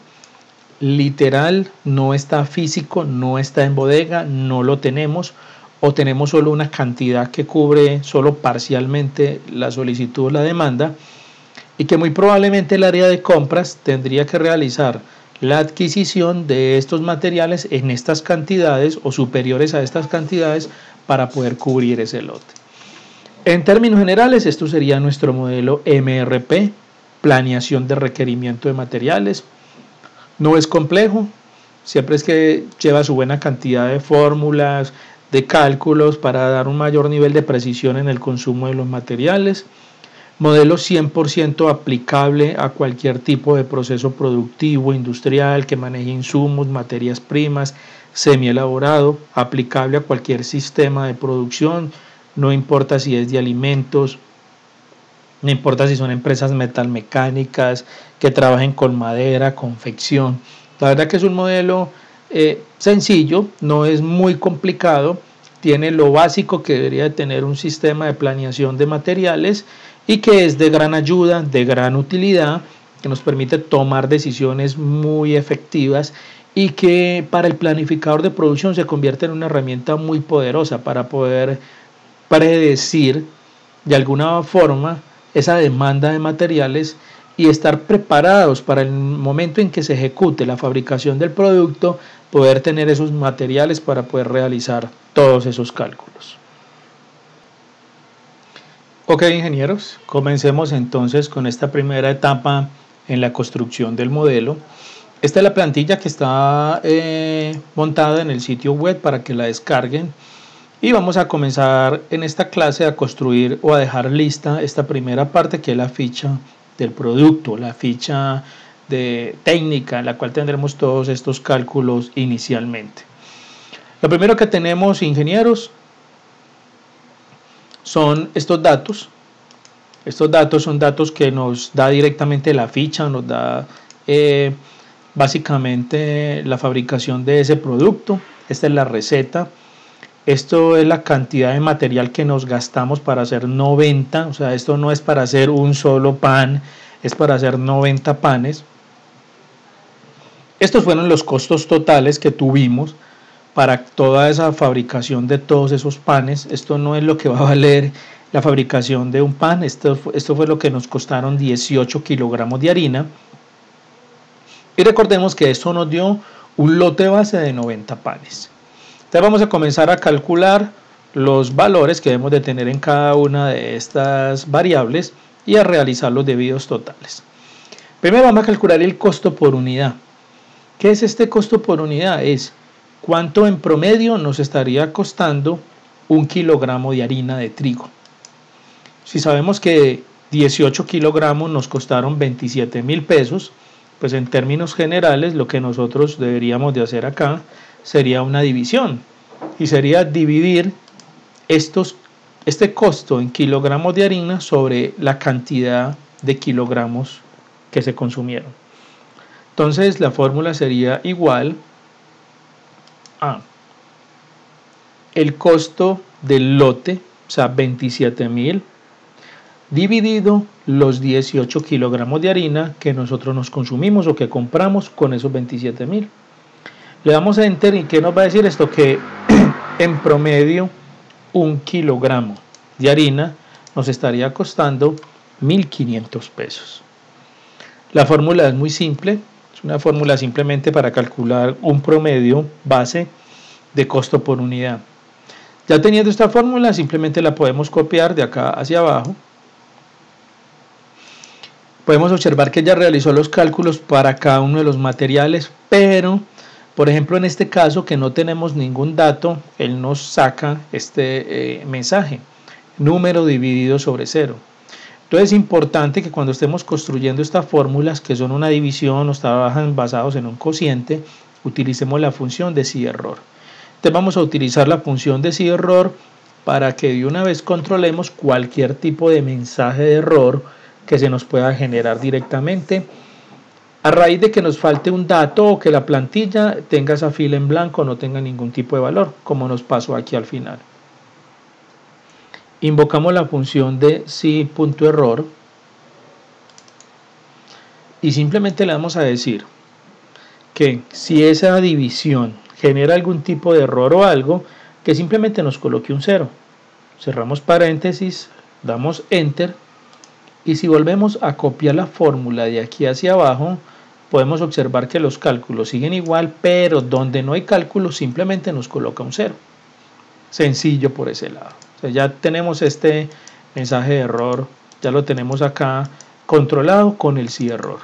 literal no está físico, no está en bodega, no lo tenemos, o tenemos solo una cantidad que cubre solo parcialmente la solicitud o la demanda, y que muy probablemente el área de compras tendría que realizar la adquisición de estos materiales en estas cantidades o superiores a estas cantidades para poder cubrir ese lote. En términos generales, esto sería nuestro modelo MRP, planeación de requerimiento de materiales. No es complejo, siempre es que lleva su buena cantidad de fórmulas, de cálculos para dar un mayor nivel de precisión en el consumo de los materiales. Modelo 100% aplicable a cualquier tipo de proceso productivo, industrial, que maneje insumos, materias primas, semi-elaborado, aplicable a cualquier sistema de producción, no importa si es de alimentos, no importa si son empresas metalmecánicas, que trabajen con madera, confección. La verdad que es un modelo sencillo, no es muy complicado, tiene lo básico que debería de tener un sistema de planeación de materiales y que es de gran ayuda, de gran utilidad, que nos permite tomar decisiones muy efectivas y que para el planificador de producción se convierte en una herramienta muy poderosa para poder predecir de alguna forma esa demanda de materiales y estar preparados para el momento en que se ejecute la fabricación del producto, poder tener esos materiales para poder realizar todos esos cálculos. Ok, ingenieros, comencemos entonces con esta primera etapa en la construcción del modelo. Esta es la plantilla que está montada en el sitio web para que la descarguen Y vamos a comenzar en esta clase a construir o a dejar lista esta primera parte, que es la ficha del producto, la ficha de técnica en la cual tendremos todos estos cálculos inicialmente. Lo primero que tenemos, ingenieros, son estos datos. Estos datos son datos que nos da directamente la ficha, nos da básicamente la fabricación de ese producto. Esta es la receta. Esto es la cantidad de material que nos gastamos para hacer 90, o sea, esto no es para hacer un solo pan, es para hacer 90 panes. Estos fueron los costos totales que tuvimos para toda esa fabricación de todos esos panes. Esto no es lo que va a valer la fabricación de un pan, esto fue lo que nos costaron 18 kilogramos de harina. Y recordemos que esto nos dio un lote base de 90 panes. Entonces vamos a comenzar a calcular los valores que debemos de tener en cada una de estas variables y a realizar los debidos totales. Primero vamos a calcular el costo por unidad. ¿Qué es este costo por unidad? Es cuánto en promedio nos estaría costando un kilogramo de harina de trigo. Si sabemos que 18 kilogramos nos costaron 27.000 pesos, pues en términos generales lo que nosotros deberíamos de hacer acá sería una división, y sería dividir este costo en kilogramos de harina sobre la cantidad de kilogramos que se consumieron. Entonces la fórmula sería igual a el costo del lote, o sea 27.000, dividido los 18 kilogramos de harina que nosotros nos consumimos o que compramos con esos 27.000. Le damos a enter y ¿qué nos va a decir esto? Que en promedio un kilogramo de harina nos estaría costando 1.500 pesos. La fórmula es muy simple, es una fórmula simplemente para calcular un promedio base de costo por unidad. Ya teniendo esta fórmula, simplemente la podemos copiar de acá hacia abajo. Podemos observar que ya realizó los cálculos para cada uno de los materiales, pero por ejemplo en este caso que no tenemos ningún dato, él nos saca este mensaje, número dividido sobre 0. Entonces es importante que cuando estemos construyendo estas fórmulas, que son una división o trabajan basados en un cociente, utilicemos la función de si error. Entonces vamos a utilizar la función de si error para que de una vez controlemos cualquier tipo de mensaje de error que se nos pueda generar directamente a raíz de que nos falte un dato o que la plantilla tenga esa fila en blanco o no tenga ningún tipo de valor, como nos pasó aquí al final. Invocamos la función de si.error y simplemente le vamos a decir que si esa división genera algún tipo de error o algo, que simplemente nos coloque un 0. Cerramos paréntesis, damos enter y si volvemos a copiar la fórmula de aquí hacia abajo, podemos observar que los cálculos siguen igual, pero donde no hay cálculos simplemente nos coloca un 0. Sencillo por ese lado. O sea, ya tenemos este mensaje de error, ya lo tenemos acá controlado con el si error.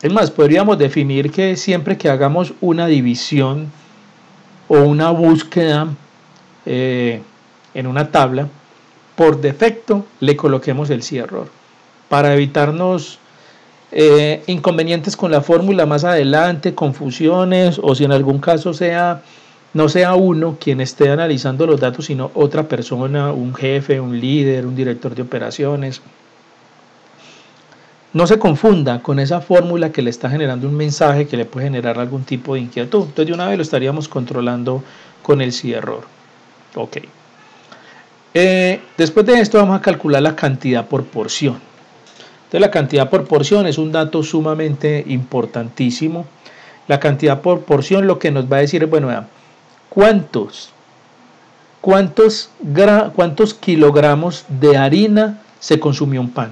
Es más, podríamos definir que siempre que hagamos una división o una búsqueda en una tabla, por defecto le coloquemos el si error, para evitarnos inconvenientes con la fórmula más adelante, confusiones, o si en algún caso no sea uno quien esté analizando los datos, sino otra persona, un jefe, un líder, un director de operaciones. No se confunda con esa fórmula que le está generando un mensaje que le puede generar algún tipo de inquietud. Entonces de una vez lo estaríamos controlando con el si error. Ok. Después de esto vamos a calcular la cantidad por porción. Entonces la cantidad por porción es un dato sumamente importantísimo. La cantidad por porción lo que nos va a decir es, bueno, vean, ¿cuántos kilogramos de harina se consumió un pan?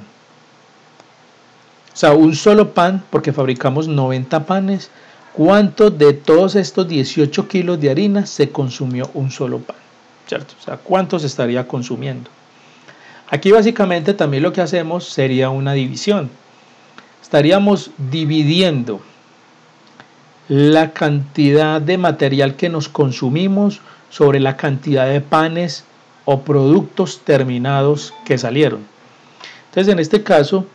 O sea, un solo pan, porque fabricamos 90 panes. ¿Cuánto de todos estos 18 kilos de harina se consumió un solo pan? ¿Cierto? O sea, ¿cuánto se estaría consumiendo? Aquí básicamente también lo que hacemos sería una división. Estaríamos dividiendo la cantidad de material que nos consumimos sobre la cantidad de panes o productos terminados que salieron. Entonces, en este caso,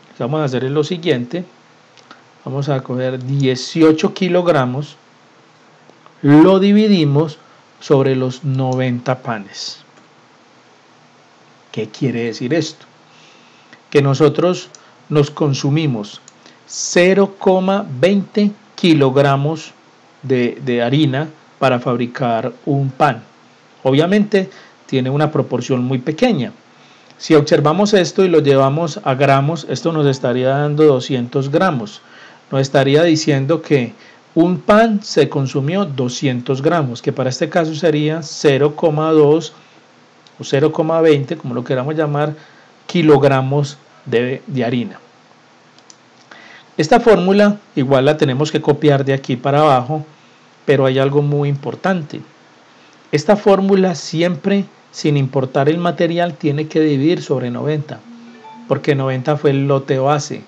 lo que vamos a hacer es lo siguiente. Vamos a coger 18 kilogramos, lo dividimos sobre los 90 panes. ¿Qué quiere decir esto? Que nosotros nos consumimos 0,20 kilogramos de harina para fabricar un pan. Obviamente tiene una proporción muy pequeña. Si observamos esto y lo llevamos a gramos, esto nos estaría dando 200 gramos. Nos estaría diciendo que un pan se consumió 200 gramos, que para este caso sería 0,2 o 0,20, como lo queramos llamar, kilogramos de harina. Esta fórmula igual la tenemos que copiar de aquí para abajo, pero hay algo muy importante. Esta fórmula siempre, sin importar el material, tiene que dividir sobre 90, porque 90 fue el lote base,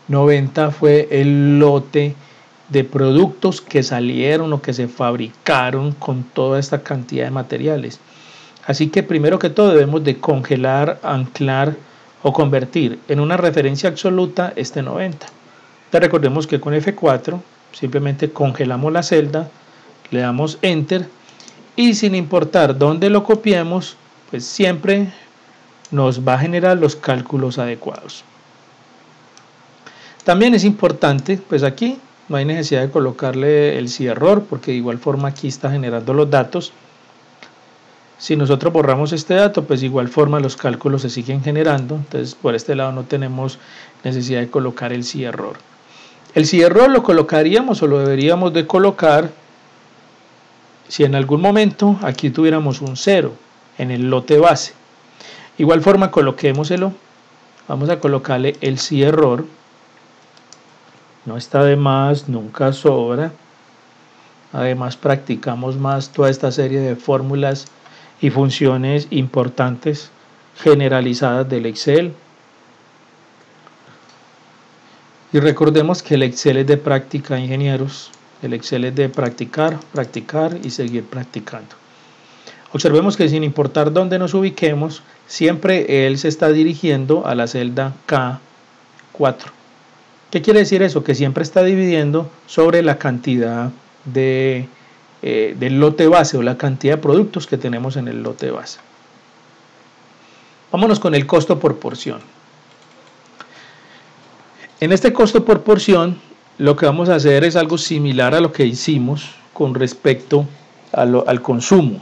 90 fue el lote de productos que salieron o que se fabricaron con toda esta cantidad de materiales. Así que primero que todo debemos de congelar, anclar o convertir en una referencia absoluta este 90. Entonces recordemos que con F4 simplemente congelamos la celda, le damos Enter y sin importar dónde lo copiemos, pues siempre nos va a generar los cálculos adecuados. También es importante, pues aquí no hay necesidad de colocarle el cierror porque de igual forma aquí está generando los datos. Si nosotros borramos este dato, pues de igual forma los cálculos se siguen generando, entonces por este lado no tenemos necesidad de colocar el cierror. El cierror lo colocaríamos o lo deberíamos de colocar si en algún momento aquí tuviéramos un 0 en el lote base. Igual forma coloquémoselo, vamos a colocarle el cierror, no está de más, nunca sobra. Además practicamos más toda esta serie de fórmulas y funciones importantes generalizadas del Excel. Y recordemos que el Excel es de práctica, ingenieros. El Excel es de practicar, practicar y seguir practicando. Observemos que sin importar dónde nos ubiquemos, siempre él se está dirigiendo a la celda K4. ¿Qué quiere decir eso? Que siempre está dividiendo sobre la cantidad del lote base o la cantidad de productos que tenemos en el lote base. Vámonos con el costo por porción. En este costo por porción lo que vamos a hacer es algo similar a lo que hicimos con respecto al consumo.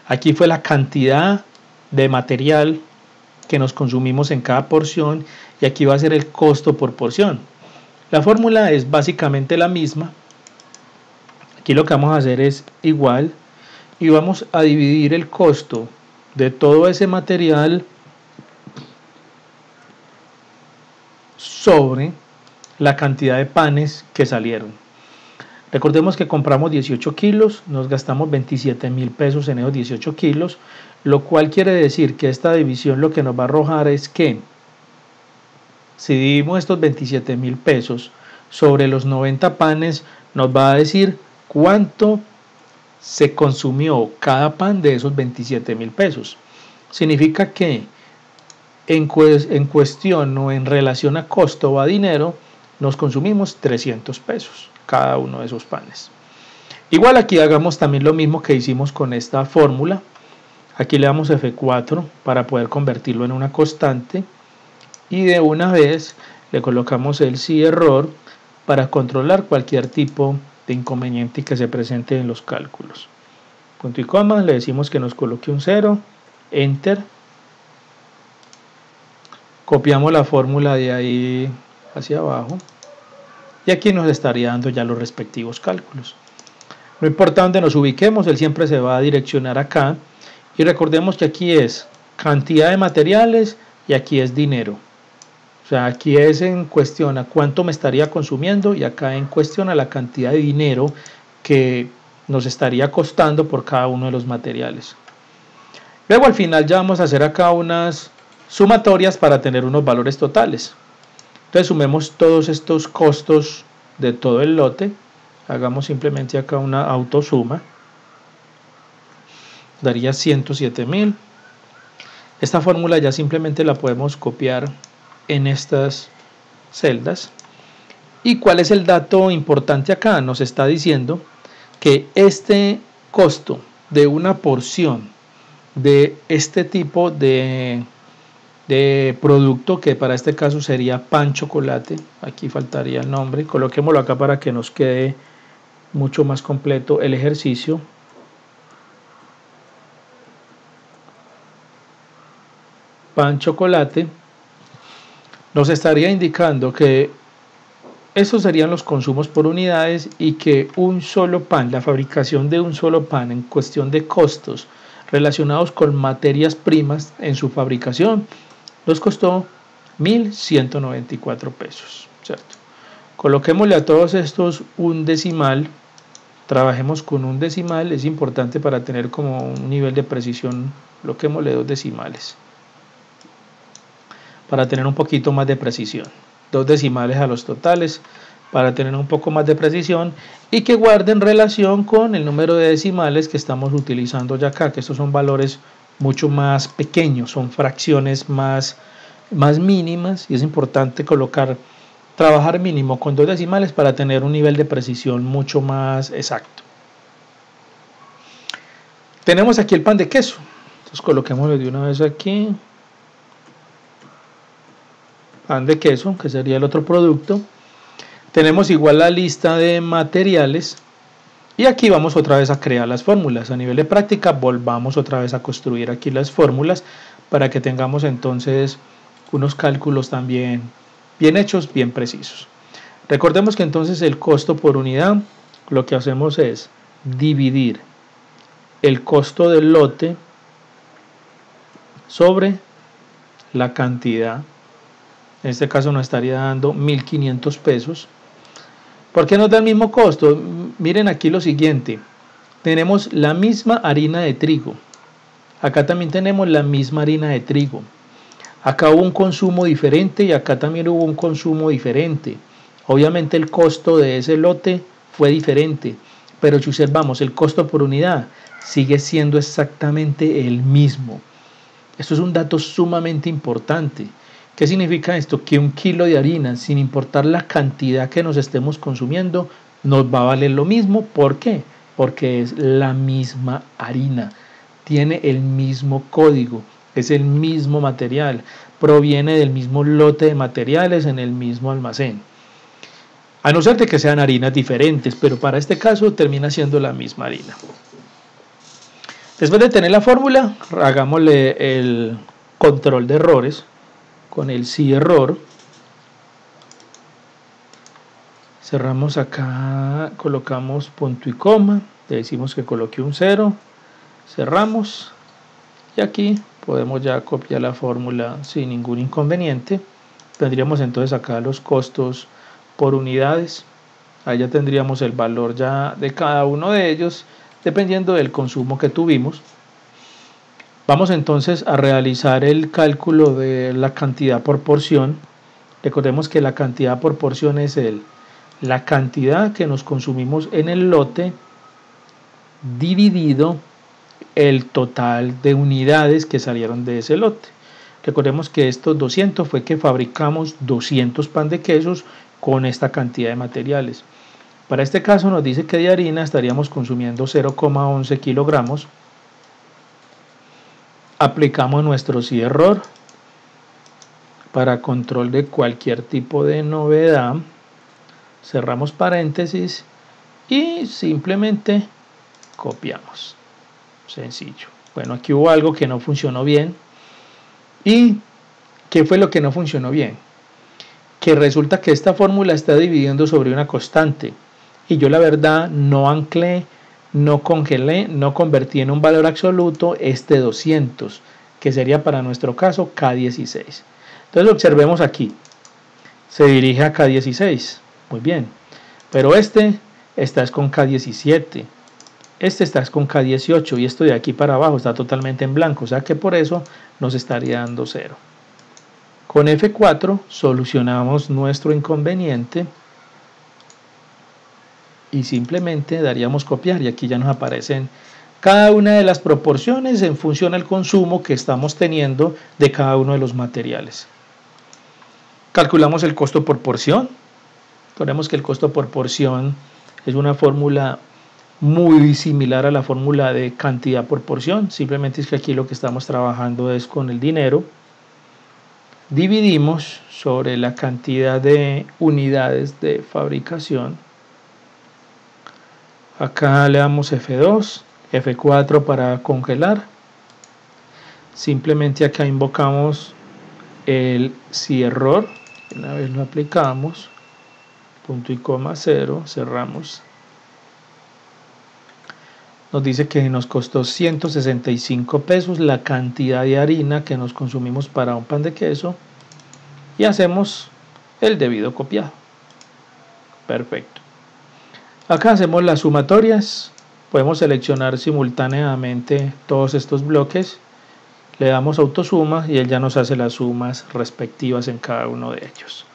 Aquí fue la cantidad de material que nos consumimos en cada porción y aquí va a ser el costo por porción. La fórmula es básicamente la misma. Aquí lo que vamos a hacer es igual y vamos a dividir el costo de todo ese material sobre la cantidad de panes que salieron. Recordemos que compramos 18 kilos, nos gastamos 27.000 pesos en esos 18 kilos, lo cual quiere decir que esta división lo que nos va a arrojar es que si dividimos estos 27.000 pesos sobre los 90 panes, nos va a decir cuánto se consumió cada pan de esos 27.000 pesos. Significa que en cuestión o en relación a costo o a dinero, nos consumimos 300 pesos cada uno de esos panes. Igual aquí hagamos también lo mismo que hicimos con esta fórmula. Aquí le damos F4 para poder convertirlo en una constante y de una vez le colocamos el cierror para controlar cualquier tipo de inconveniente que se presente en los cálculos. Punto y coma, le decimos que nos coloque un 0, Enter. Copiamos la fórmula de ahí hacia abajo y aquí nos estaría dando ya los respectivos cálculos. No importa dónde nos ubiquemos, él siempre se va a direccionar acá y recordemos que aquí es cantidad de materiales y aquí es dinero. O sea, aquí es en cuestión a cuánto me estaría consumiendo y acá en cuestión a la cantidad de dinero que nos estaría costando por cada uno de los materiales. Luego al final ya vamos a hacer acá unas sumatorias para tener unos valores totales. Entonces sumemos todos estos costos de todo el lote hagamos simplemente acá una autosuma, daría 107.000. Esta fórmula ya simplemente la podemos copiar en estas celdas. ¿Y cuál es el dato importante acá? Nos está diciendo que este costo de una porción de este tipo de producto, que para este caso sería pan chocolate, aquí faltaría el nombre, coloquémoslo acá para que nos quede mucho más completo el ejercicio. Pan chocolate nos estaría indicando que esos serían los consumos por unidades y que un solo pan, la fabricación de un solo pan en cuestión de costos relacionados con materias primas en su fabricación nos costó 1.194 pesos, ¿cierto? Coloquémosle a todos estos un decimal, trabajemos con un decimal, es importante para tener como un nivel de precisión, coloquémosle 2 decimales, para tener un poquito más de precisión, 2 decimales a los totales, para tener un poco más de precisión y que guarden relación con el número de decimales que estamos utilizando ya acá, que estos son valores mucho más pequeños, son fracciones más mínimas y es importante trabajar mínimo con 2 decimales para tener un nivel de precisión mucho más exacto. Tenemos aquí el pan de queso, entonces coloquémoslo de una vez aquí, pan de queso, que sería el otro producto. Tenemos igual la lista de materiales y aquí vamos otra vez a crear las fórmulas. A nivel de práctica volvamos otra vez a construir aquí las fórmulas para que tengamos entonces unos cálculos también bien hechos, bien precisos. Recordemos que entonces el costo por unidad, lo que hacemos es dividir el costo del lote sobre la cantidad. En este caso nos estaría dando 1.500 pesos. ¿Por qué nos da el mismo costo? Miren aquí lo siguiente. Tenemos la misma harina de trigo. Acá también tenemos la misma harina de trigo. Acá hubo un consumo diferente y acá también hubo un consumo diferente. Obviamente el costo de ese lote fue diferente. Pero si observamos el costo por unidad sigue siendo exactamente el mismo. Esto es un dato sumamente importante. ¿Qué significa esto? Que un kilo de harina, sin importar la cantidad que nos estemos consumiendo, nos va a valer lo mismo. ¿Por qué? Porque es la misma harina, tiene el mismo código, es el mismo material, proviene del mismo lote de materiales en el mismo almacén. A no ser de que sean harinas diferentes, pero para este caso termina siendo la misma harina. Después de tener la fórmula, hagámosle el control de errores con el sí error. Cerramos acá, colocamos punto y coma, le decimos que coloque un 0, cerramos y aquí podemos ya copiar la fórmula sin ningún inconveniente. Tendríamos entonces acá los costos por unidades, ahí ya tendríamos el valor ya de cada uno de ellos dependiendo del consumo que tuvimos. Vamos entonces a realizar el cálculo de la cantidad por porción. Recordemos que la cantidad por porción es la cantidad que nos consumimos en el lote dividido el total de unidades que salieron de ese lote. Recordemos que estos 200 fue que fabricamos 200 pan de quesos con esta cantidad de materiales. Para este caso nos dice que de harina estaríamos consumiendo 0,11 kilogramos. Aplicamos nuestro sí error para control de cualquier tipo de novedad. Cerramos paréntesis y simplemente copiamos. Sencillo. Bueno, aquí hubo algo que no funcionó bien. ¿Y qué fue lo que no funcionó bien? Que resulta que esta fórmula está dividiendo sobre una constante. Y yo la verdad no anclé, no congelé, no convertí en un valor absoluto este 200, que sería para nuestro caso K16. Entonces observemos aquí. Se dirige a K16. Muy bien. Pero este está con K17. Este está con K18 y esto de aquí para abajo está totalmente en blanco, o sea que por eso nos estaría dando 0. Con F4 solucionamos nuestro inconveniente y simplemente daríamos copiar y aquí ya nos aparecen cada una de las proporciones en función al consumo que estamos teniendo de cada uno de los materiales. Calculamos el costo por porción. Recordemos que el costo por porción es una fórmula muy similar a la fórmula de cantidad por porción, simplemente es que aquí lo que estamos trabajando es con el dinero. Dividimos sobre la cantidad de unidades de fabricación. Acá le damos F2, F4 para congelar. Simplemente acá invocamos el si error, una vez lo aplicamos, punto y coma 0, cerramos. Nos dice que nos costó 165 pesos la cantidad de harina que nos consumimos para un pan de queso y hacemos el debido copiado. Perfecto. Acá hacemos las sumatorias, podemos seleccionar simultáneamente todos estos bloques, le damos autosuma y él ya nos hace las sumas respectivas en cada uno de ellos.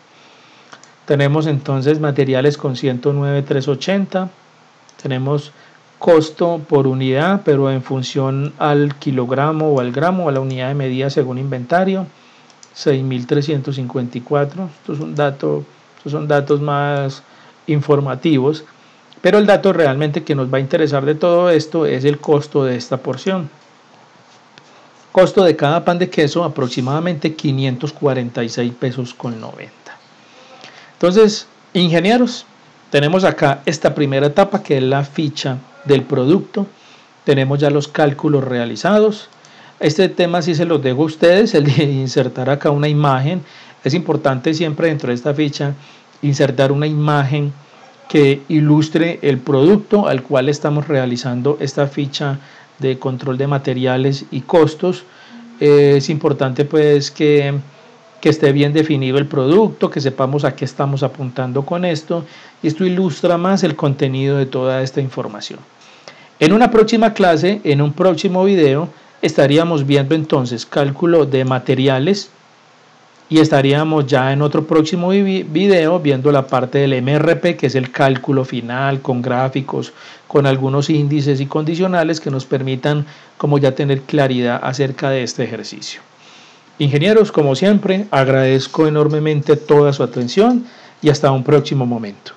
Tenemos entonces materiales con 109,380, tenemos costo por unidad, pero en función al kilogramo o al gramo o a la unidad de medida según inventario, 6.354. Estos son datos más informativos, pero el dato realmente que nos va a interesar de todo esto es el costo de esta porción. Costo de cada pan de queso aproximadamente 546 pesos con 90. Entonces, ingenieros, tenemos acá esta primera etapa que es la ficha del producto. Tenemos ya los cálculos realizados. Este tema sí se los dejo a ustedes, el de insertar acá una imagen. Es importante siempre dentro de esta ficha insertar una imagen que ilustre el producto al cual estamos realizando esta ficha de control de materiales y costos. Es importante pues que esté bien definido el producto, que sepamos a qué estamos apuntando con esto, y esto ilustra más el contenido de toda esta información. En una próxima clase, en un próximo video, estaríamos viendo entonces cálculo de materiales y estaríamos ya en otro próximo video viendo la parte del MRP, que es el cálculo final con gráficos, con algunos índices y condicionales que nos permitan como ya tener claridad acerca de este ejercicio. Ingenieros, como siempre, agradezco enormemente toda su atención y hasta un próximo momento.